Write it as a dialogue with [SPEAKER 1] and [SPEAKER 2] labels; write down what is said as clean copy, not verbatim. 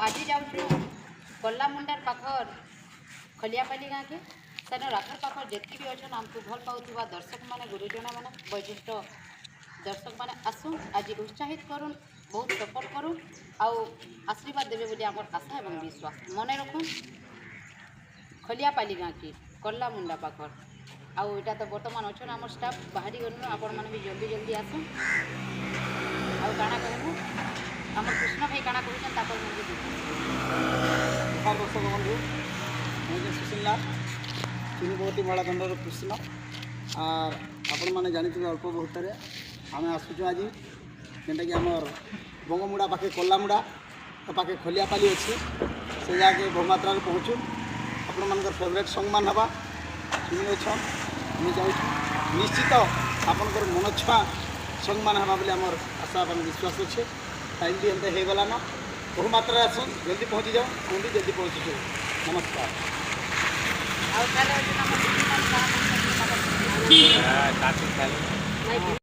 [SPEAKER 1] आज जाऊँ कल्ला मुंडार पाखर खलियापाली गाँ के सेन राखर पाखर जितकी भी अच्छन आमको भल पाउथुवा दर्शक माने गुरुजन माने वैशिष्ट दर्शक माने आसुन आज उत्साहित करुन बहुत सपोर्ट करुन आउ आशीर्वाद देवे बोली आमर आशा एवं विश्वास मने रखुन खलियापाली गाँ की कल्ला मुंडा पाखर आउ इटा तो बर्तमान अच्छन आम स्टाफ बाहरी गनु आपण मैंने भी जल्दी जल्दी आसुन आउ काଣା कहमु आमर कृष्ण भाई काଣା कहउछन तापर मुझे
[SPEAKER 2] दर्शक बंधु मुझे सुशीला चुनीबती माड़ाखंडर कृष्ण और आपण मैंने जानी अल्प बहुत आम आसुचु आज जेनटा कि आमर बंगमुड़ा पाखे कल्लामुड़ा पाखे खलियापाली अच्छी से जाके बहुमात्रा पहुँचु आपण मान फेवरेट सॉन्ग मान हवा शुणी अच्छन मुझे जाऊँ निश्चित आपंकर मन छुआ सॉन्ग मान हवा बोले आमर आशा विश्वास अच्छे टाइम भी एंते हो गलान बहुमात्रा आसन जल्दी पहुँची जाओ हम भी जल्दी पहुँचुଛୁ नमस्कार
[SPEAKER 1] आउ ताले